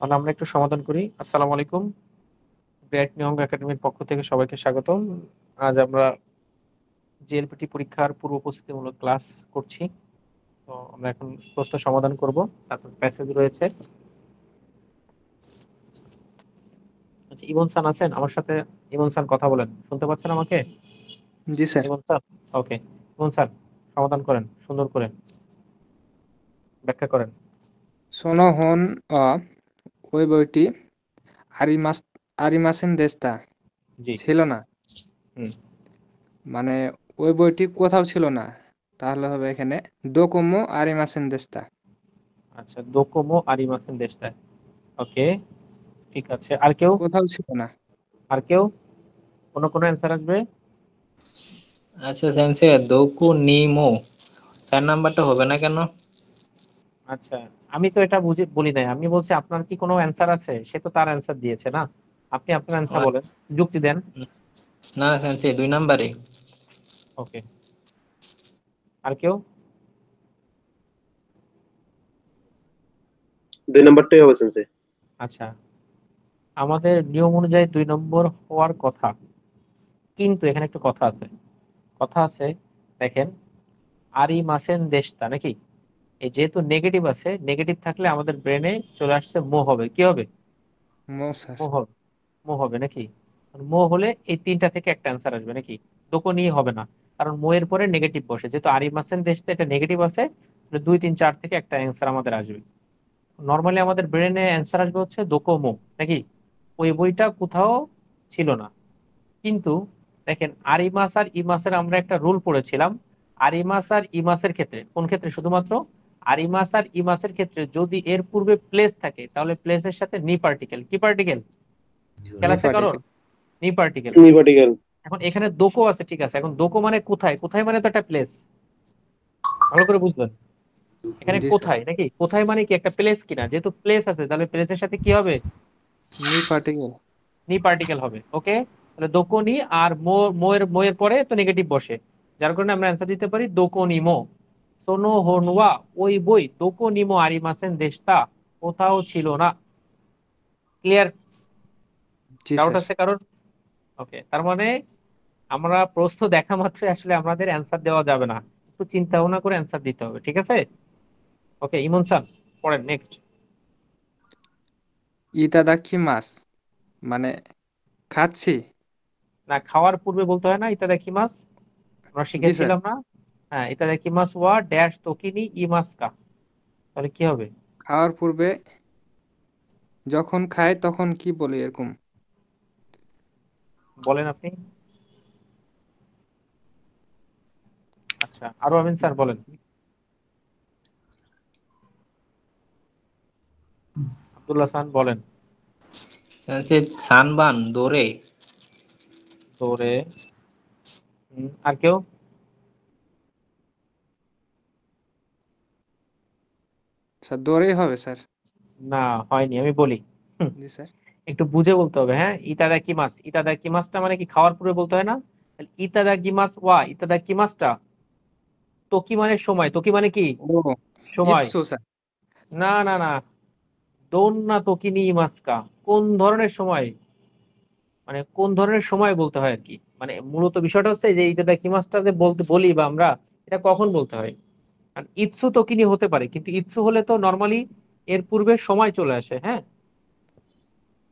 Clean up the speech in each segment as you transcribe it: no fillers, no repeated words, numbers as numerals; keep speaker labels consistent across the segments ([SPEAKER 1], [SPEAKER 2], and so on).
[SPEAKER 1] তাহলে আমরা একটু সমাধান করি। আসসালামু আলাইকুম। ব্রাইট নিয়ঙ্গ একাডেমির পক্ষ থেকে সবাইকে স্বাগতম। আজ আমরা জিএলপিটি পরীক্ষার পূর্ব প্রস্তুতিমূলক ক্লাস করছি। তো আমরা এখন প্রশ্ন সমাধান করব। তারপর প্যাসেজ রয়েছে। আচ্ছা, ইমন স্যার আছেন আমার সাথে? ইমন স্যার কথা বলেন, শুনতে পাচ্ছেন আমাকে?
[SPEAKER 2] জি স্যার।
[SPEAKER 1] ইমন স্যার, ওকে। ইমন স্যার, সমাধান করেন সুন্দর করে, ব্যাখ্যা করেন।
[SPEAKER 2] সোনোহন ওই বইটি আরিমাস আরিমাসেন দেস্তা
[SPEAKER 1] জি।
[SPEAKER 2] ছিল না,
[SPEAKER 1] হুম।
[SPEAKER 2] মানে ওই বইটি কোথাও ছিল না। তাহলে হবে এখানে দোকোমো আরিমাসেন দেস্তা।
[SPEAKER 1] আচ্ছা, দোকোমো আরিমাসেন দেশটায়। ওকে, ঠিক আছে। আর কেউ?
[SPEAKER 2] কোথাও ছিল না।
[SPEAKER 1] আর কেউ? কোনো অ্যান্সার আসবে?
[SPEAKER 3] আচ্ছা সেন্সে দোকু নিমো 4 নাম্বারটা হবে না কেন?
[SPEAKER 1] আচ্ছা, আমি তো এটা বুঝে বলি নাই, আমি বলছি আপনার কি কোনো অ্যান্সার আছে? সে তো তার অ্যান্সার দিয়েছে না, আপনি আপনার অ্যান্সার বলেন, যুক্তি দেন।
[SPEAKER 3] না সেন্সে 2 নাম্বারে।
[SPEAKER 1] ওকে, আর কেউ?
[SPEAKER 4] 2 নম্বরটাই হবে সেন্সে।
[SPEAKER 1] আচ্ছা, আমাদের নিয়ম অনুযায়ী 2 নম্বর হওয়ার কথা, কিন্তু এখানে একটা কথা আছে। কথা আছে, দেখেন, আরি মাসেন দেশতা নাকি, এই যেহেতু নেগেটিভ আছে, নেগেটিভ থাকলে আমাদের ব্রেনে চলে আসছে মো হবে, কি হবে?
[SPEAKER 2] মো স্যার।
[SPEAKER 1] মো হবে। মো হবে নাকি? মো হলে এই তিনটা থেকে একটা অ্যান্সার আসবে নাকি? দোকনি হবে না, কারণ মো এর পরে নেগেটিভ বসে, যেহেতু আরি মাসেন দেশতে এটা নেগেটিভ আছে, তাহলে 2 3 4 থেকে একটা অ্যান্সার আমাদের আসবে। নর্মালি আমাদের ব্রেনে অ্যান্সার আসবে হচ্ছে দোকোমো নাকি, ওই বইটা কোথাও ছিল না। কিন্তু দেখেন, আরিমাস আর ইমাসের আমরা একটা রুল পড়েছিলাম। আরিমাস আর ইমাসের ক্ষেত্রে, কোন ক্ষেত্রে? শুধুমাত্র আরিমাস আর ইমাসের ক্ষেত্রে যদি এর পূর্বে প্লেস থাকে, তাহলে প্লেসের সাথে নি পার্টিকেল, কি পার্টিকেল খেলা আছে কারোর?
[SPEAKER 2] নিপাটিকেল।
[SPEAKER 1] নি পার্টিকেল।
[SPEAKER 4] নিপাটিক্যাল।
[SPEAKER 1] এখন এখানে দোকো আছে, ঠিক আছে, এখন দোকো মানে কোথায়? কোথায় মানে তো একটা প্লেস, ভালো করে বুঝবেন। এখানে
[SPEAKER 2] জি স্যার।
[SPEAKER 1] কোথায় নাকি, কোথায় মানে কি একটা প্লেস কিনা, যেহেতু প্লেস আছে তাহলে প্লেসের সাথে কি হবে?
[SPEAKER 2] নিপাটিকেল।
[SPEAKER 1] নি পার্টিকেল হবে। ওকে, তাহলে দোকনি আর মোয়ের পরে তো নেগেটিভ বসে, যার কারণে আমরা অ্যান্সার দিতে পারি দোকনিমো। সোনো হোনওয়া, ওই বই দোকনিমো আরিমাসেন দেশতা, কোথাও ছিল না। ক্লিয়ার?
[SPEAKER 2] জি
[SPEAKER 1] ডাউট
[SPEAKER 2] স্যার।
[SPEAKER 1] আছে কারোর? ওকে, তার মানে আমরা প্রশ্ন দেখা মাত্রই আসলে আমাদের অ্যান্সার দেওয়া যাবে না, একটু চিন্তা ভাবনা করে অ্যান্সার দিতে হবে, ঠিক আছে? ওকে, ইমন স্যার পড়েন নেক্সট।
[SPEAKER 2] ইতাদাকি মাস মানে খাচ্ছি।
[SPEAKER 1] না, খাওয়ার পূর্বে বলতে হয় না ইতাদাকিমাস? আমরা
[SPEAKER 2] জি স্যার।
[SPEAKER 1] শিখেছিলাম না? হ্যাঁ, ইতাদাকিমাস ওয়া ড্যাশ তোকিনি ইমাসকা, তাহলে কি হবে?
[SPEAKER 2] খাওয়ার পূর্বে যখন খাই তখন কি বলি এরকম।
[SPEAKER 1] বলেন আপনি। আচ্ছা, আরো আমিন স্যার বলেন। আব্দুল্লাহ খান বলেন।
[SPEAKER 3] সেন্সে সানবান দোরে।
[SPEAKER 1] তোরে। আর কেউ?
[SPEAKER 2] স্যার দৌড়েই হবে স্যার।
[SPEAKER 1] না, হয়নি, আমি বলি। হুম,
[SPEAKER 2] জি স্যার।
[SPEAKER 1] একটু বুঝে বলতে হবে। হ্যাঁ, ইতাদা কিমাস, ইতাদা কিমাসটা মানে কি খাওয়ার পূর্বে বলতে হয় না? তাহলে ইতাদা কিমাস ওয়া ইতাদা কিমাসটা, তোকি মানে সময়, তোকি মানে কি
[SPEAKER 2] ও
[SPEAKER 1] সময়।
[SPEAKER 2] ইৎসু স্যার।
[SPEAKER 1] না না না, দোন না তোকিনি ইমাসকা, কোন ধরনের সময়, মানে কোন ধরনের সময় বলতে হয় আর কি। মানে মূলত বিষয়টা হচ্ছে যে ইতাদা কিমাসটা যে বলতে বলি বা আমরা, এটা কখন বলতে হয়। আর ইৎসু তোকিনি হতে পারে, কিন্তু ইৎসু হলে তো নর্মালি এর পূর্বে সময় চলে আসে, হ্যাঁ,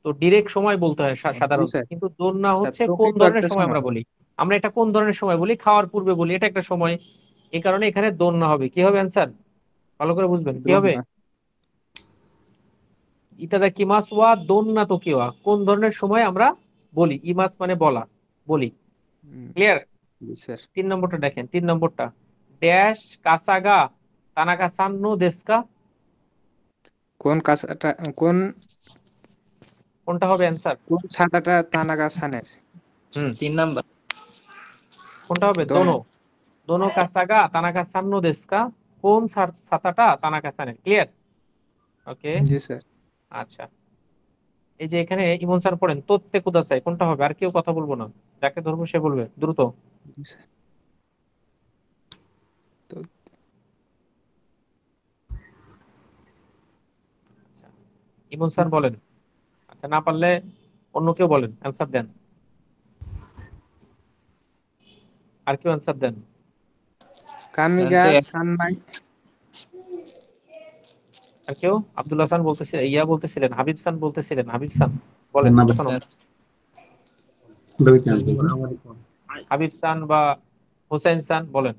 [SPEAKER 1] তো ডিরেক্ট সময় বলতে হয়
[SPEAKER 2] জি
[SPEAKER 1] সাধারণত।
[SPEAKER 2] স্যার।
[SPEAKER 1] কিন্তু দোলনা
[SPEAKER 2] স্যার
[SPEAKER 1] হচ্ছে
[SPEAKER 2] তোকি
[SPEAKER 1] কোন
[SPEAKER 2] তো
[SPEAKER 1] ধরনের
[SPEAKER 2] একটা
[SPEAKER 1] সময় আমরা
[SPEAKER 2] সময়।
[SPEAKER 1] বলি। আমরা এটা কোন ধরনের সময় বলি? খাওয়ার পূর্বে বলি, এটা একটা সময়। এই কারণে এখানে দোলনা হবে। কি হবে অ্যান্সার? ভালো করে বুঝবেন কি হবে।
[SPEAKER 2] দোলনা।
[SPEAKER 1] ইতাদা কিমাস ওয়া দোলনা তো কিওয়া, কোন ধরনের সময় আমরা বলি, ইমাস মানে বলা, বলি।
[SPEAKER 2] হুম,
[SPEAKER 1] ক্লিয়ার?
[SPEAKER 2] জি স্যার।
[SPEAKER 1] 3 নম্বরটা দেখেন, 3 নম্বরটা, ড্যাশ কাসাগা তানাকা সান্নো দেস্কা,
[SPEAKER 2] কোন কাঁচাটা, কোন
[SPEAKER 1] কোনটা হবে অ্যান্সার?
[SPEAKER 2] কোন ছাতাটা তানাগা সানের।
[SPEAKER 1] হুম,
[SPEAKER 3] 3 নাম্বার।
[SPEAKER 1] কোনটা হবে?
[SPEAKER 2] দোনো।
[SPEAKER 1] দোনো। দোনো কাসাগা তানাকা সান্নো দেস্কা, কোন ছাতাটা তানাকা সানের। ক্লিয়ার? ওকে,
[SPEAKER 2] জি স্যার।
[SPEAKER 1] আচ্ছা। এই যে এখানে ইমন স্যার পড়েন তোত্তে কুদাসাই, কোনটা হবে? আর কেউ কথা বলবো না, যাকে ধরবো সে বলবে দ্রুত।
[SPEAKER 2] জি স্যার। তো
[SPEAKER 1] আচ্ছা, ইমন স্যার বলেন। আচ্ছা, না পারলে অন্য কেউ বলেন, অ্যান্সার দেন। আর কেউ অ্যান্সার দেন।
[SPEAKER 2] কামিগা
[SPEAKER 3] স্যান্সে
[SPEAKER 2] সানমাই।
[SPEAKER 1] আর কেউ? আব্দুল্লাহ খান বলতেছিলেন, ইয়া বলতেছিলেন, হাবিব খান বলতেছিলেন। হাবিব খান বলেন প্রথম নম্বর। হাবিব খান বা হোসেন খান বলেন।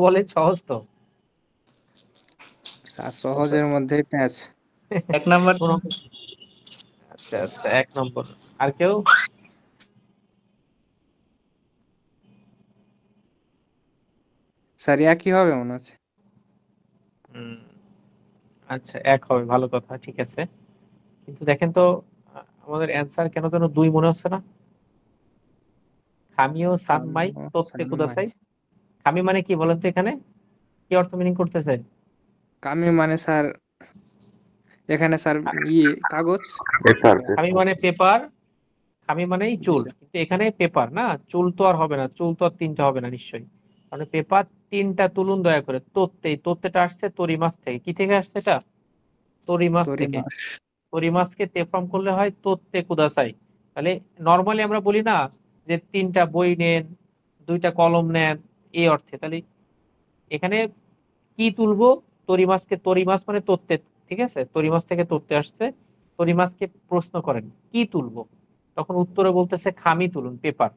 [SPEAKER 1] বলেন, সহজ তো।
[SPEAKER 2] স্যার সহজের মধ্যেই প্যাঁচ।
[SPEAKER 3] 1 নাম্বার।
[SPEAKER 1] কোন? আচ্ছা আচ্ছা, 1 নম্বর। আর কেউ?
[SPEAKER 2] স্যার একই হবে মনে হচ্ছে।
[SPEAKER 1] হুম, আচ্ছা, 1 হবে, ভালো কথা, ঠিক আছে। কিন্তু দেখেন তো, আমাদের অ্যান্সার কেন যেন 2 মনে হচ্ছে না। খামিও সানমাই
[SPEAKER 2] কামিও
[SPEAKER 1] তোত্তে
[SPEAKER 2] সানমাই।
[SPEAKER 1] কুদাসাই। খামি মানে কি বলেন তো, এখানে কি অর্থ মিনিং করতেছে?
[SPEAKER 2] কামি মানে স্যার এখানে স্যার কাগজ।
[SPEAKER 1] খামি মানে পেপার। খামি মানেই চুল, কিন্তু এখানে পেপার না, চুল তো আর হবে না, চুল তো আর 3টা হবে না নিশ্চয়ই। মানে পেপার 3টা তুলুন দয়া করে। তোত্তে, এই তোত্তেটা আসছে তরি মাছ থেকে। কি থেকে আসছে এটা? তরি মাছ
[SPEAKER 2] তরি
[SPEAKER 1] থেকে।
[SPEAKER 2] মাছ।
[SPEAKER 1] তরি মাছকে তে ফর্ম করলে হয় তোত্তে কুদাসাই। তাহলে নর্মালি আমরা বলি না যে 3টা বই নেন, 2টা কলম নেন, এই অর্থে। তাহলে এখানে কি তুলবো? তরি মাছকে, তরি মাছ মানে তত্ত্বে, ঠিক আছে, তরি মাছ থেকে তত্ত্বে আসছে। তরি মাছকে প্রশ্ন করেন কি তুলবো, তখন উত্তরে বলতেছে খামি তুলুন, পেপার।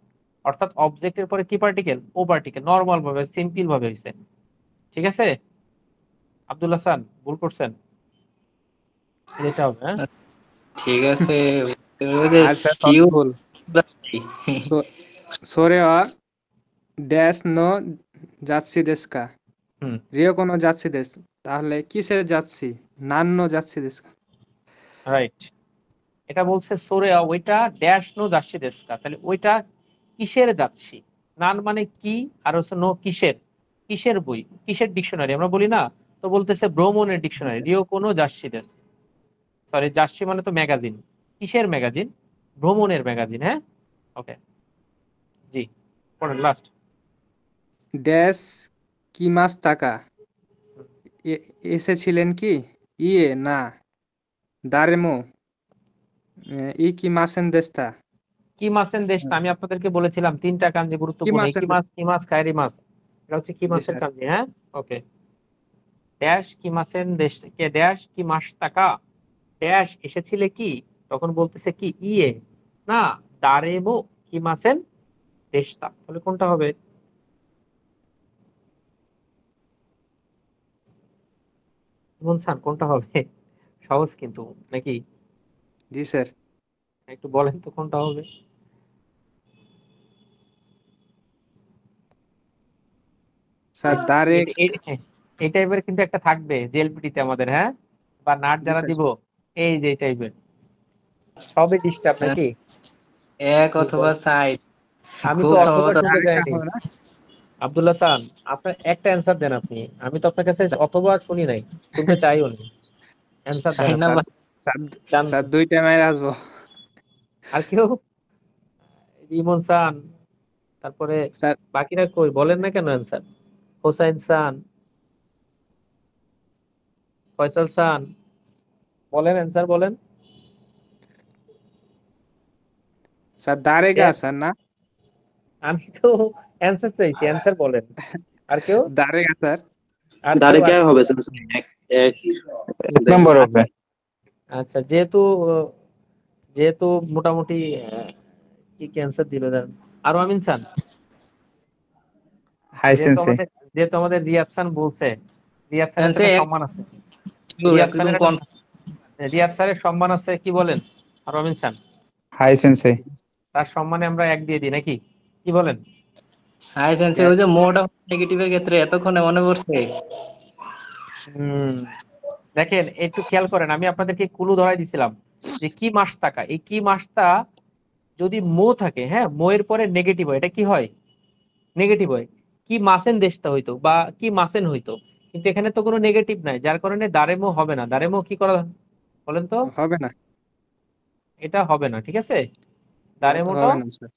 [SPEAKER 1] অর্থাৎ অবজেক্টের পরে কি পার্টিকেল? ও পার্টিকেল, নর্মাল ভাবে, সিম্পল ভাবে হয়েছে। ঠিক আছে। আব্দুল হাসান ভুল করছেন, এটা হবে। হ্যাঁ,
[SPEAKER 3] ঠিক আছে। ওই যে
[SPEAKER 2] আর স্যার সব
[SPEAKER 3] কিউ।
[SPEAKER 2] ভুল। সোরে ওয়া ড্যাশ নো যাচ্ছি দেশকা।
[SPEAKER 1] হুম,
[SPEAKER 2] রিও কোনো যাচ্ছি দেশ। তাহলে কিসের যাচ্ছি? নান্ন যাচ্ছি দেশকা।
[SPEAKER 1] রাইট। এটা বলছে সোরে ওইটা ড্যাশ নো যাচ্ছি দেশকা, তাহলে ওইটা কিসের যাচ্ছি। নান মানে কি, আর হচ্ছে নো কিসের। কিসের বই, কিসের ডিকশনারি আমরা বলি না, তো বলতেছে ভ্রমণের
[SPEAKER 2] জি
[SPEAKER 1] ডিকশনারি,
[SPEAKER 2] স্যার।
[SPEAKER 1] রিও কোনো যাচ্ছি দেশ। সরি, যাচ্ছি মানে তো ম্যাগাজিন। কিসের ম্যাগাজিন? ভ্রমণের ম্যাগাজিন। হ্যাঁ, ওকে, জি, পড়েন লাস্ট।
[SPEAKER 2] ড্যাশ কি মাস টাকা এসেছিলেন কি? ইয়ে না দারেমো ই কি মাসেন দেশটা।
[SPEAKER 1] কি মাছের দেশটা আমি আপনাদেরকে বলেছিলাম 3টা কাঞ্জি
[SPEAKER 2] কি
[SPEAKER 1] গুরুত্বপূর্ণ।
[SPEAKER 2] মাসেন
[SPEAKER 1] কি
[SPEAKER 2] দেশ।
[SPEAKER 1] মাছ, কি মাছ, খায়রি মাছ। এটা হচ্ছে কি
[SPEAKER 2] জি
[SPEAKER 1] মাছের
[SPEAKER 2] স্যার।
[SPEAKER 1] কাঞ্জি। হ্যাঁ, ওকে। ড্যাশ কি মাছের দেশ কে, ড্যাশ কি মাস টাকা, ড্যাশ এসেছিলে কি, তখন বলতেছে কি ইয়ে না দারেমো কি মাছেন দেশটা। তাহলে কোনটা হবে? ইমন কোনটা হবে? সহজ কিন্তু, নাকি?
[SPEAKER 2] জি স্যার।
[SPEAKER 1] একটু বলেন তো কোনটা হবে।
[SPEAKER 2] স্যার দারে।
[SPEAKER 1] হ্যাঁ, এই টাইপের কিন্তু একটা থাকবে জেএলপিটিতে আমাদের, হ্যাঁ, বা নাট
[SPEAKER 2] জি
[SPEAKER 1] যারা
[SPEAKER 2] স্যার।
[SPEAKER 1] দিব, এই যে এই টাইপের সবই ডিস্টার্ব নাকি?
[SPEAKER 3] এক
[SPEAKER 1] জি,
[SPEAKER 3] অথবা
[SPEAKER 1] বল।
[SPEAKER 3] সাইড।
[SPEAKER 1] আমি তো
[SPEAKER 3] খুব
[SPEAKER 1] অথবা
[SPEAKER 3] সম্ভবত
[SPEAKER 1] শুনতে
[SPEAKER 2] আরেকটা
[SPEAKER 1] চাইনি।
[SPEAKER 2] হবে না।
[SPEAKER 1] আব্দুল্লাহ খান, আপনার একটা অ্যান্সার দেন আপনি। আমি তো আপনার কাছে অথবা শুনি নাই, শুনতে চাইও নি। অ্যান্সার দেন
[SPEAKER 3] 4
[SPEAKER 1] আপনি।
[SPEAKER 2] Sir
[SPEAKER 3] number.
[SPEAKER 2] স্যার
[SPEAKER 1] চান?
[SPEAKER 2] স্যার দুইটা মাইর আসবো।
[SPEAKER 1] আর কেউ? এই যে ইমন সান, তারপরে
[SPEAKER 2] স্যার
[SPEAKER 1] বাকিরা কই, বলেন না কেন অ্যান্সার? হোসাইন সান, ফয়সাল সান, বলেন অ্যান্সার বলেন।
[SPEAKER 2] স্যার দারেগা
[SPEAKER 1] এ-
[SPEAKER 2] স্যার না।
[SPEAKER 1] আমি তো অ্যান্সার চাইছি, অ্যান্সার বলেন। আর কেউ?
[SPEAKER 2] দারেগা স্যার।
[SPEAKER 1] আর কেউ?
[SPEAKER 4] দাঁড়ে
[SPEAKER 1] আর
[SPEAKER 4] কে
[SPEAKER 1] কেউ?
[SPEAKER 4] হবে স্যার? এক
[SPEAKER 5] 1 নম্বর
[SPEAKER 1] আচ্ছা
[SPEAKER 5] হবে।
[SPEAKER 1] আচ্ছা, যেহেতু যেহেতু মোটামুটি কি ক্যান্সার দিল দেন। আরো আমিন সান,
[SPEAKER 5] হাই
[SPEAKER 1] যেহেতু
[SPEAKER 5] সেন্সে।
[SPEAKER 1] আমাদের যেহেতু আমাদের রিয়াদ খান বলছে, রিয়াদ স্যারের তো
[SPEAKER 3] সেন্সে
[SPEAKER 1] একটা
[SPEAKER 3] এক
[SPEAKER 1] সম্মান আছে।
[SPEAKER 3] কিউ
[SPEAKER 1] রিয়াদ
[SPEAKER 3] একদম
[SPEAKER 1] স্যারের একটা,
[SPEAKER 3] কম।
[SPEAKER 1] রিয়াদ স্যারের সম্মান আছে, কি বলেন? আর রবিন খান,
[SPEAKER 5] হাই সেন্সে।
[SPEAKER 1] তার সম্মানে আমরা 1 দিয়ে দিই নাকি, কি বলেন?
[SPEAKER 3] হাই সেন্সে ওই যে মোড অফ নেগেটিভের ক্ষেত্রে এতক্ষণে মনে পড়ছে।
[SPEAKER 1] হুম, দেখেন একটু খেয়াল করেন, আমি আপনাদেরকে কুলু ধরাই দিছিলাম যে কি মাসটা, এই কি মাসটা যদি মো থাকে, হ্যাঁ, মো এর পরে নেগেটিভ হয়, এটা কি হয়? নেগেটিভ হয়। কি মাসেন দেশটা হইতো বা কি মাসেন হইতো, কিন্তু এখানে তো কোনো নেগেটিভ নাই, যার কারণে দারেমো হবে না। দারেমো কি করা, বলেন তো?
[SPEAKER 2] হবে না।
[SPEAKER 1] এটা হবে না, ঠিক আছে। দারেমোটো
[SPEAKER 2] হবে না স্যার।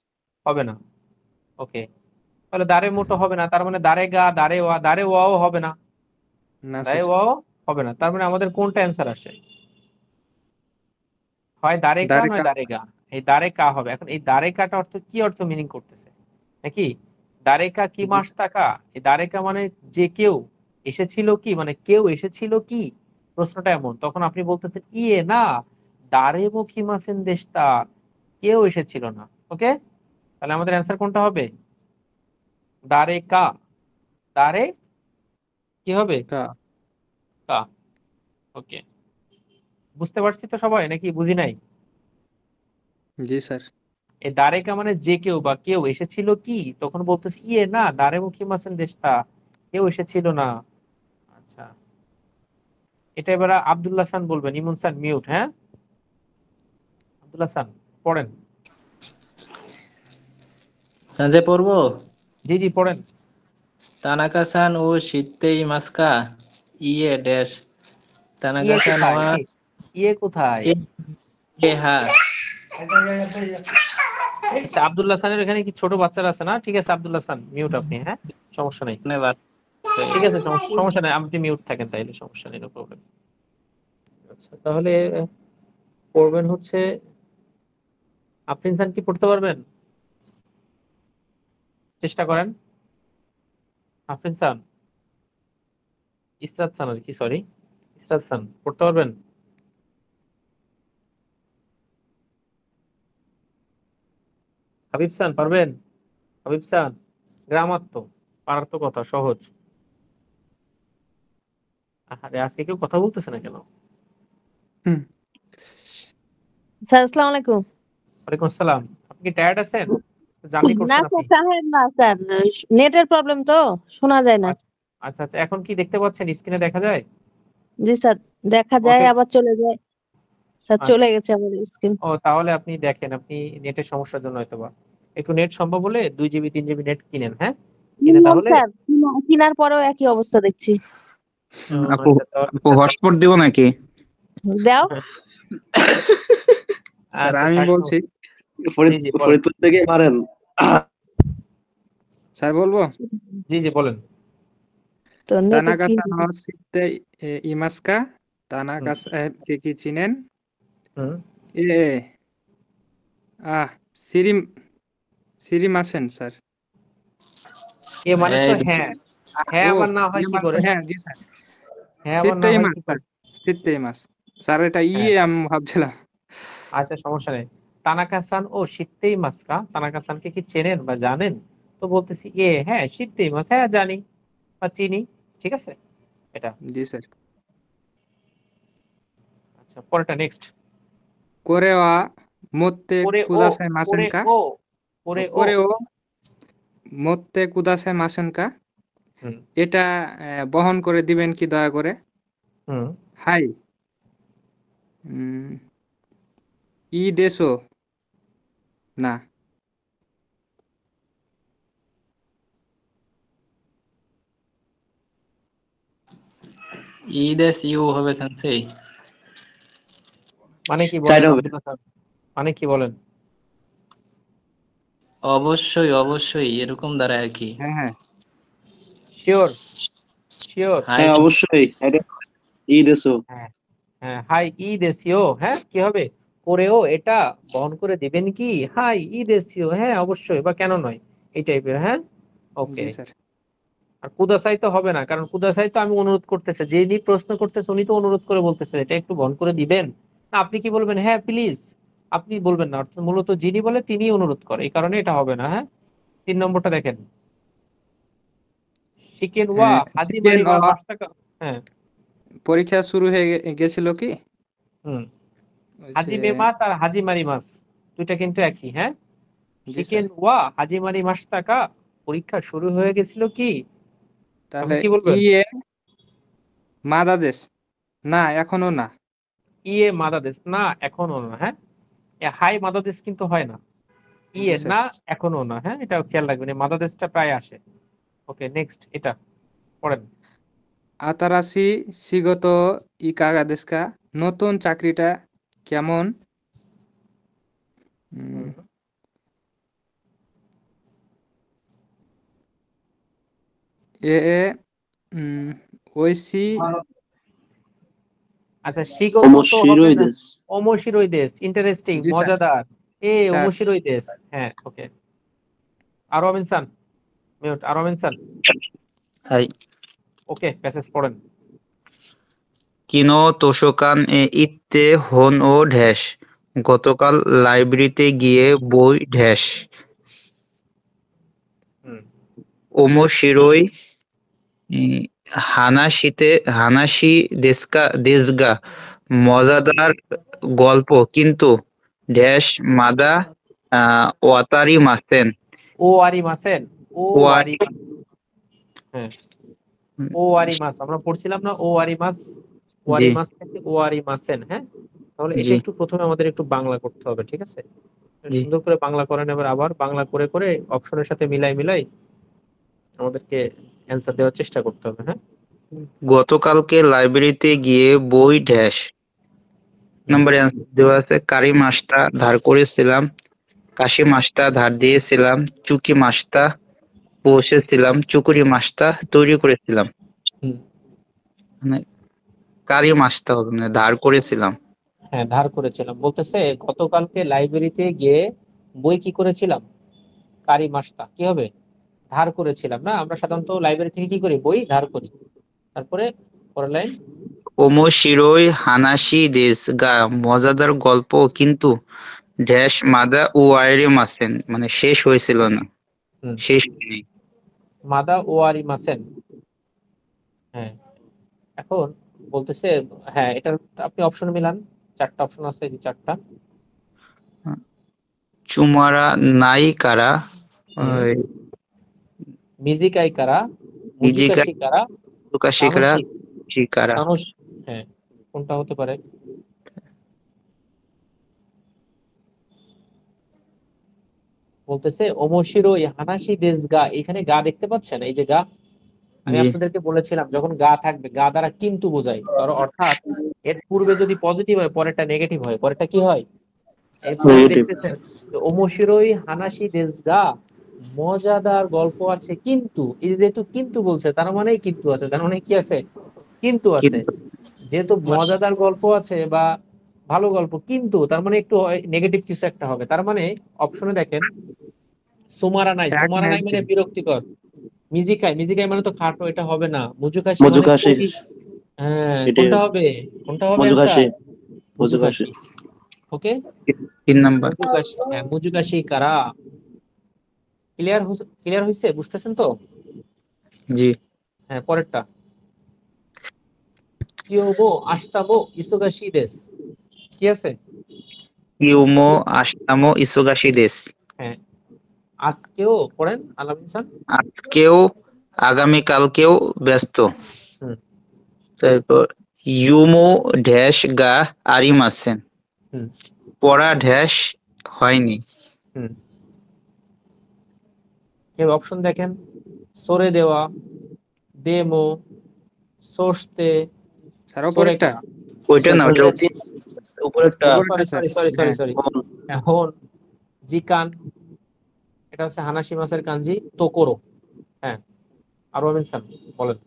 [SPEAKER 1] হবে না। ওকে, তাহলে দারে মোটো হবে না, তার মানে দারে গা, দারে ওয়া, দারে ওয়াও হবে না।
[SPEAKER 2] না
[SPEAKER 1] দারে
[SPEAKER 2] স্যার।
[SPEAKER 1] ওয়াও হবে না। তার মানে আমাদের কোনটা অ্যান্সার আসে? হয় দারেকা নয়
[SPEAKER 2] দারেকা।
[SPEAKER 1] দারেগা। এই দারেকা হবে। এখন এই দারেকাটা অর্থ কি, অর্থ মিনিং করতেছে নাকি? দারেকা কি
[SPEAKER 2] জি
[SPEAKER 1] মাস টাকা, এই দারেকা মানে যে কেউ এসেছিল কি, মানে কেউ এসেছিল কি, প্রশ্নটা এমন। তখন আপনি বলতেছেন ইয়ে না, দারে মুখী মাসেন দেশটা, কেউ এসেছিল না। ওকে, তাহলে আমাদের অ্যান্সার কোনটা হবে? দারেকা। দারে কি হবে?
[SPEAKER 2] কা।
[SPEAKER 1] কা। ওকে, বুঝতে পারছি তো সবাই নাকি বুঝি নাই?
[SPEAKER 2] জি স্যার।
[SPEAKER 1] এই দারেকা মানে যে কেউ বা কেউ এসেছিল কি, তখন বলতেছে ইয়ে না, দারে মুখী মাসেন দেশটা, কেউ এসেছিল না। আচ্ছা, এটা এবার আব্দুল্লাহ খান বলবেন। ইমন খান মিউট, হ্যাঁ? আব্দুল্লাহ খান পড়েন।
[SPEAKER 3] সেন্সে পড়বো?
[SPEAKER 1] জি জি পড়েন।
[SPEAKER 3] তানাকা-সান ও শিতেই মাস্কা ইয়ে ড্যাশ
[SPEAKER 1] ইয়ে
[SPEAKER 3] তানাকা-সান
[SPEAKER 1] কোথায়?
[SPEAKER 3] ওয়া
[SPEAKER 1] ইয়ে কোথায়?
[SPEAKER 3] এ এ হা
[SPEAKER 1] আচ্ছা, আব্দুল্লাহ খানের এখানে কি ছোট বাচ্চারা আছে না? ঠিক আছে আব্দুল্লাহ খান মিউট আপনি, হ্যাঁ, সমস্যা নেই।
[SPEAKER 3] ধন্যবাদ।
[SPEAKER 1] ঠিক আছে, সমস্যা নেই, আপনি মিউট থাকেন তাইলে, সমস্যা নেই, নো প্রবলেম। আচ্ছা, তাহলে পড়বেন হচ্ছে, আফরিন খান কি পড়তে পারবেন? চেষ্টা করেন। আফরিন খান, ইসরাত খান আর কি, সরি, ইসরাত খান পড়তে পারবেন? হাবিব খান পারবেন? হাবিব খান, গ্রামার তো পারার তো কথা, সহজ। আরে আজকে কেউ কথা বলতেছে না কেন?
[SPEAKER 2] হুম।
[SPEAKER 4] স্যার আসসালামু আলাইকুম।
[SPEAKER 1] ওয়ালাইকুম আসসালাম। আপনি কি টায়ার্ড আছেন? জার্নি
[SPEAKER 4] না
[SPEAKER 1] করছেন
[SPEAKER 4] স্যার,
[SPEAKER 1] আপনি?
[SPEAKER 4] টায়ার্ড না স্যার, নেটের প্রবলেম তো শোনা যায় না।
[SPEAKER 1] আচ্ছা আচ্ছা আচ্ছা, এখন কি দেখতে পাচ্ছেন, স্ক্রিনে দেখা যায়?
[SPEAKER 4] জি স্যার, দেখা যায়
[SPEAKER 1] ওকে,
[SPEAKER 4] আবার চলে যায়। স্যার
[SPEAKER 1] আচ্ছা।
[SPEAKER 4] চলে গেছে আমার স্ক্রিন।
[SPEAKER 1] ও তাহলে আপনি দেখেন, আপনি নেটের সমস্যার জন্য হয়তো বা, একটু নেট সম্ভব হলে 2 জিবি 3 জিবি নেট কিনেন, হ্যাঁ, কিনে
[SPEAKER 4] কিনলাম
[SPEAKER 1] তাহলে।
[SPEAKER 4] স্যার, কিনার পরেও একই অবস্থা দেখছি।
[SPEAKER 5] আপু
[SPEAKER 1] আচ্ছা তাহলে,
[SPEAKER 5] আপু হটস্পট দিব নাকি?
[SPEAKER 4] দাও।
[SPEAKER 2] স্যার
[SPEAKER 1] আচ্ছা
[SPEAKER 2] আমি
[SPEAKER 1] থাক।
[SPEAKER 2] বলছি।
[SPEAKER 1] জি জি বলেন।
[SPEAKER 6] ফরিদপুর থেকে পারেন।
[SPEAKER 2] স্যার বলবো।
[SPEAKER 1] জি জি বলেন।
[SPEAKER 4] তো নেটে কি
[SPEAKER 2] তানাকা-সান ও শিতেই ইমাস্কা।
[SPEAKER 1] হুম
[SPEAKER 2] তানাকা সাহেবকে কি চিনেন?
[SPEAKER 1] হুম।
[SPEAKER 2] এ আহ সিরিম সিরিমাসেন স্যার।
[SPEAKER 1] এ মানে
[SPEAKER 3] এই
[SPEAKER 1] তো হ্যাঁ, হ্যাঁ
[SPEAKER 2] ও
[SPEAKER 1] আবার না হয় কি
[SPEAKER 2] ইমাস,
[SPEAKER 1] করে?
[SPEAKER 2] হ্যাঁ জি স্যার।
[SPEAKER 1] হ্যাঁ আবার না
[SPEAKER 2] শীতেই
[SPEAKER 1] হয়
[SPEAKER 2] মাস
[SPEAKER 1] কি
[SPEAKER 2] স্যার,
[SPEAKER 1] করে?
[SPEAKER 2] শীতেই মাস। স্যার এটা
[SPEAKER 1] হ্যাঁ,
[SPEAKER 2] আমি ভাবছিলাম।
[SPEAKER 1] আচ্ছা সমস্যা নেই। তানাকা-সান ও শীতেই মাস্কা, তানাকা-সানকে কি চেনেন বা জানেন? তো বলতেছি এ হ্যাঁ শীতেই মাস, হ্যাঁ জানি বা চিনি, ঠিক আছে এটা।
[SPEAKER 2] জি স্যার।
[SPEAKER 1] আচ্ছা পরেরটা নেক্সট।
[SPEAKER 2] কোরে ওয়া মোত্তে
[SPEAKER 1] ওরে ও,
[SPEAKER 2] কুদাসাই মাসেন
[SPEAKER 1] ওরে
[SPEAKER 2] কা।
[SPEAKER 1] ও, ওরে ও।
[SPEAKER 2] কোরে ও মোত্তে কুদাসাই মাসেন কা।
[SPEAKER 1] হুম
[SPEAKER 2] এটা বহন করে দিবেন কি দয়া করে?
[SPEAKER 1] হুম।
[SPEAKER 2] হাই উম, ই দেশো না।
[SPEAKER 3] ই ড্যাশ ইউ হবে সেন্সেই।
[SPEAKER 1] মানে কি বলেন
[SPEAKER 6] চাইটা হবে।
[SPEAKER 1] আব্দুল্লাহ স্যার, মানে কি বলেন?
[SPEAKER 3] অবশ্যই অবশ্যই এরকম দাঁড়ায় আর কি।
[SPEAKER 2] হ্যাঁ হ্যাঁ
[SPEAKER 1] শিওর? শিওর?
[SPEAKER 3] হাই
[SPEAKER 6] হ্যাঁ অবশ্যই এটা ঈদ এসো।
[SPEAKER 1] হ্যাঁ হ্যাঁ, হাই ই দেশীয়, হ্যাঁ কি হবে? ওরেও এটা বহন করে দিবেন কি? হাই ই দেশীয়, হ্যাঁ অবশ্যই, বা কেন নয়, এই টাইপের, হ্যাঁ। ওকে।
[SPEAKER 2] জি স্যার।
[SPEAKER 1] আর কুদাসাই তো হবে না, কারণ কুদাসাই তো আমি অনুরোধ করতেছে, যিনি প্রশ্ন করতেছে উনি তো অনুরোধ করে বলতেছে এটা একটু বহন করে দিবেন। না আপনি কি বলবেন? হ্যাঁ প্লিজ। আপনি বলবেন না, অর্থাৎ মূলত যিনি বলে তিনি অনুরোধ করে, এই কারণে এটা হবে না, হ্যাঁ। 3 নম্বরটা দেখেন। শিকেন ওয়া হাজি
[SPEAKER 2] চিকেন
[SPEAKER 1] মারি
[SPEAKER 2] ও
[SPEAKER 1] মাস্টাকা। হ্যাঁ।
[SPEAKER 2] পরীক্ষা শুরু হয়ে গেছিল কি?
[SPEAKER 1] হুম।
[SPEAKER 2] ওই যে
[SPEAKER 1] হাজিমে মাছ আর হাজিমারি মাছ দুইটা কিন্তু একই, হ্যাঁ।
[SPEAKER 2] জি স্যার।
[SPEAKER 1] শিকেন ওয়া হাজিমারি মাস্টাকা, পরীক্ষা শুরু হয়ে গেছিল কি?
[SPEAKER 2] তাহলে
[SPEAKER 1] আপনি কি বলবেন?
[SPEAKER 2] ইয়ে মাদাদেশ না, এখনো না।
[SPEAKER 1] ইয়ে মাদাদেশ না, এখনো না, হ্যাঁ। হাই মাদাদেশ কিন্তু হয় না,
[SPEAKER 2] জি
[SPEAKER 1] ইয়ে
[SPEAKER 2] স্যার।
[SPEAKER 1] না, এখনো না, হ্যাঁ, এটা খেয়াল রাখবেন, এই মাদাদেশটা প্রায় আসে। ওকে নেক্সট এটা পড়েন।
[SPEAKER 2] আতারাশি শিগত ই কাগা দেশকা। নতুন চাকরিটা কেমন? উম,
[SPEAKER 1] হুম,
[SPEAKER 2] এ এ উম, ঐশী
[SPEAKER 1] আচ্ছা শিগো তো হবে না।
[SPEAKER 6] Omoshiroi
[SPEAKER 1] ওমোশিরোইদেস, ইন্টারেস্টিং,
[SPEAKER 2] জি স্যার
[SPEAKER 1] মজাদার।
[SPEAKER 2] স্যার
[SPEAKER 1] ওমোশিরোইদেস। হ্যাঁ, ওকে। আরো মিনসান, মিউট। আরো মিনসান,
[SPEAKER 5] はい。
[SPEAKER 1] ওকে, প্যাসেজ পড়েন।
[SPEAKER 5] 昨日図書館へ行って本をড্যাশ গতকাল লাইব্রেরিতে গিয়ে বই ড্যাশ
[SPEAKER 1] হুম,
[SPEAKER 5] ওমোশিরোই হানাশি দেসগা মজাদার গল্প কিন্তু ড্যাশ মাদা ওয়াতারি মাসেন
[SPEAKER 1] ও আরি মাসেন, ও আরি মাস। হ্যাঁ, ও আরি মাস আমরা পড়ছিলাম না, ও আরি মাস, ও আরি
[SPEAKER 5] জি
[SPEAKER 1] মাস থেকে ও আরি মাসেন। হ্যাঁ, তাহলে এটা
[SPEAKER 5] জি
[SPEAKER 1] একটু প্রথমে আমাদের একটু বাংলা করতে হবে, ঠিক আছে?
[SPEAKER 5] জি
[SPEAKER 1] সুন্দর করে বাংলা করেন, এবার আবার বাংলা করে করে অপশনের সাথে মিলাই মিলাই আমাদেরকে অ্যান্সার দেওয়ার চেষ্টা করতে হবে। হ্যাঁ,
[SPEAKER 5] গতকালকে লাইব্রেরিতে গিয়ে বই ড্যাশ
[SPEAKER 1] হুম,
[SPEAKER 5] নম্বরে অ্যান্সার দেওয়া আছে কারি মাছটা ধার করেছিলাম কাশি মাছটা ধার দিয়েছিলাম চুকি মাছটা পৌঁছেছিলাম চুকুরি মাছটা তৈরি করেছিলাম
[SPEAKER 1] হুম।
[SPEAKER 5] মানে কারি মাছটা হবে মানে ধার করেছিলাম
[SPEAKER 1] হ্যাঁ, ধার করেছিলাম বলতেছে গতকালকে লাইব্রেরিতে গিয়ে বই কি করেছিলাম, কারি মাসটা কি হবে, ধার করেছিলাম। না, আমরা সাধারণত লাইব্রেরি থেকে কি করি, বই ধার করি। তারপরে পরের লাইন,
[SPEAKER 5] ওমোশিরোই হানাশি দেশ গা মজাদার গল্প কিন্তু ড্যাশ মাদা ও আইরে মাসেন মানে শেষ হয়েছিল না
[SPEAKER 1] হুম,
[SPEAKER 5] শেষ হয়নি
[SPEAKER 1] মাদা ও আরি মাসেন। হ্যাঁ, এখন বলতেছে, হ্যাঁ এটা আপনি অপশন মিলান, চারটা অপশন আছে, এই যে চারটা।
[SPEAKER 5] চুমারা নাই কারা
[SPEAKER 1] হুম, মিজিকাই কারা,
[SPEAKER 5] নিজেকা
[SPEAKER 1] মুজুকাশি কারা,
[SPEAKER 5] প্রকাশিকরা
[SPEAKER 1] তানোশি,
[SPEAKER 5] শিকারা
[SPEAKER 1] তানোশ। হ্যাঁ, কোনটা হতে পারে? বলতেছে ওমোশিরো হানাশি দেশ গা, এখানে গা দেখতে পাচ্ছেন, এই যে গা, আমি
[SPEAKER 5] জি
[SPEAKER 1] আপনাদেরকে বলেছিলাম যখন গা থাকবে, গা দ্বারা কিন্তু বোঝায়, অর্থাৎ এর পূর্বে যদি পজিটিভ হয় পরেরটা নেগেটিভ হয়, পরেরটা কি হয়, এরপরে
[SPEAKER 6] Negative.
[SPEAKER 1] দেখতেছেন ওমোশিরোই হানাশি দেশ গা, মজাদার গল্প আছে কিন্তু, এই যে যেহেতু কিন্তু বলছে তার মানে কিন্তু আছে, তার মানে কি আছে, কিন্তু আছে।
[SPEAKER 5] কিন্তু
[SPEAKER 1] যেহেতু মজাদার গল্প আছে বা ভালো গল্প কিন্তু, তার মানে একটু নেগেটিভ কিছু একটা হবে। তার মানে অপশনে দেখেন, সুমারা নাই,
[SPEAKER 2] এক
[SPEAKER 1] সুমারা নাই
[SPEAKER 2] মিনিট
[SPEAKER 1] মানে বিরক্তিকর। মিজিকাই, মিজিকাই মানে তো খাটো, এটা হবে না। মুজুকাশি মানে
[SPEAKER 6] Mojukashi.
[SPEAKER 1] কঠিন। হ্যাঁ,
[SPEAKER 6] It
[SPEAKER 1] কোনটা
[SPEAKER 6] is
[SPEAKER 1] হবে, কোনটা হবে
[SPEAKER 6] Mojukashi.
[SPEAKER 1] অ্যান্সার?
[SPEAKER 6] Mojukashi.
[SPEAKER 1] মুজুকাশি। ওকে,
[SPEAKER 5] 3 নাম্বার
[SPEAKER 1] মুজুকাশি। হ্যাঁ, মুজুকাশি কারা। ক্লিয়ার, ক্লিয়ার হয়েছে, বুঝতেছেন তো?
[SPEAKER 5] জি
[SPEAKER 1] হ্যাঁ, পরেরটা, কিয়োমো আশতামো ইসোগাশি দেস, কি আছে?
[SPEAKER 5] ইউমো আসামো ইসোগাশি দেশ
[SPEAKER 1] হ্যাঁ, আজকেও পড়েন আলাম ইনসান।
[SPEAKER 5] আজকেও আগামীকালকেও ব্যস্ত
[SPEAKER 1] হুম,
[SPEAKER 5] তারপর ইউমো ড্যাশ গা আরিমাসেন
[SPEAKER 1] হুম,
[SPEAKER 5] পড়া ড্যাশ হয়নি
[SPEAKER 1] হুম। এর অপশন দেখেন, সরে দেওয়া, দেমো, সোস্তে,
[SPEAKER 2] স্যার
[SPEAKER 1] সরে
[SPEAKER 2] উপরেরটা
[SPEAKER 1] কারা।
[SPEAKER 5] ওইটা না ওইটা উপরেরটা
[SPEAKER 2] উপরেরটা
[SPEAKER 1] sorry
[SPEAKER 2] sir
[SPEAKER 1] sorry sorry sorry
[SPEAKER 2] হ্যাঁ
[SPEAKER 1] সরি,
[SPEAKER 6] Hon.
[SPEAKER 1] এখন জিকান, এটা হচ্ছে হানাশি মাসের কাঞ্জি তোকোরো। হ্যাঁ, আরো ইনসান বলেন।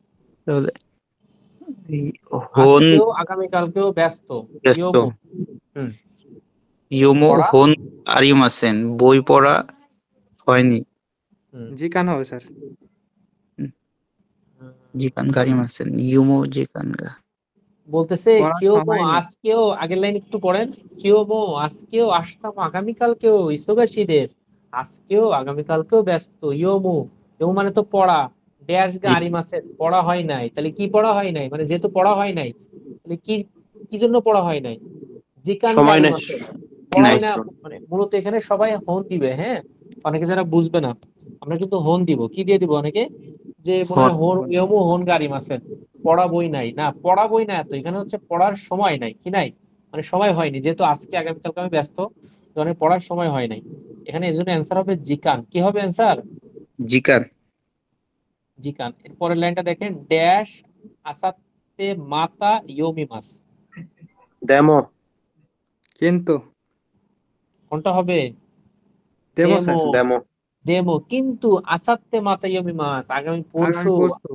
[SPEAKER 5] তাহলে এই হন
[SPEAKER 1] আজকেও আগামীকালকেও ব্যস্ত,
[SPEAKER 5] ব্যস্ত
[SPEAKER 1] ইয়োমো। হুম,
[SPEAKER 5] ইউমো
[SPEAKER 1] পড়া।
[SPEAKER 5] হন আরিমাসেন বই পড়া হয়নি
[SPEAKER 1] হুম,
[SPEAKER 2] জিকান হবে স্যার
[SPEAKER 5] জিকান গারিমাসেন ইউমো জিকান গা
[SPEAKER 1] বলতেছে
[SPEAKER 2] পড়ার
[SPEAKER 1] কিয়োমো
[SPEAKER 2] সময় নেই
[SPEAKER 1] আজকেও, আগের লাইন একটু পড়েন। কিয়োমো আজকেও আসতাম আগামীকালকেও ইসোগাশিদের, আজকেও আগামীকালকেও ব্যস্ত, ইয়োমো, ইয়োমো মানে তো পড়া, ড্যাশ গা
[SPEAKER 5] জি
[SPEAKER 1] আরিমাসের, পড়া হয় নাই। তাহলে কি পড়া হয় নাই, মানে যেহেতু পড়া হয় নাই, তাহলে কি, কি জন্য পড়া হয় নাই, জিকান
[SPEAKER 6] সময়
[SPEAKER 1] গারি
[SPEAKER 6] নাই
[SPEAKER 1] মাসে পড়াই
[SPEAKER 5] নাই
[SPEAKER 1] না। মানে মূলত এখানে সবাই হন দিবে। হ্যাঁ, অনেকে যারা বুঝবে না, আমরা কিন্তু হন দিব, কি দিয়ে দিব অনেকে, যে মনে
[SPEAKER 5] হন
[SPEAKER 1] হয় হন ইয়মু হন গারি মাসেন, পড়া বই নাই। না, পড়া বই না, তো এখানে হচ্ছে পড়ার সময় নাই, কি নাই, মানে সময় হয়নি, যেহেতু আজকে আগামীকালকে আমি ব্যস্ত, ধরেন পড়ার সময় হয় নাই। এখানে এর জন্য অ্যান্সার হবে জিকান। কি হবে অ্যান্সার?
[SPEAKER 5] জিকান
[SPEAKER 1] জিকান। এর পরের লাইনটা দেখেন, ড্যাশ আসাতে মাতা ইয়োমি মাস,
[SPEAKER 6] Demo.
[SPEAKER 2] কিন্তু
[SPEAKER 1] কোনটা হবে?
[SPEAKER 2] দেবো
[SPEAKER 1] দেমো,
[SPEAKER 2] স্যার
[SPEAKER 6] Demo.
[SPEAKER 1] দেমো কিন্তু আসাতে মাতা ইয়োমি মাস, আগামী
[SPEAKER 2] আগামী
[SPEAKER 1] পরশু
[SPEAKER 2] পরশু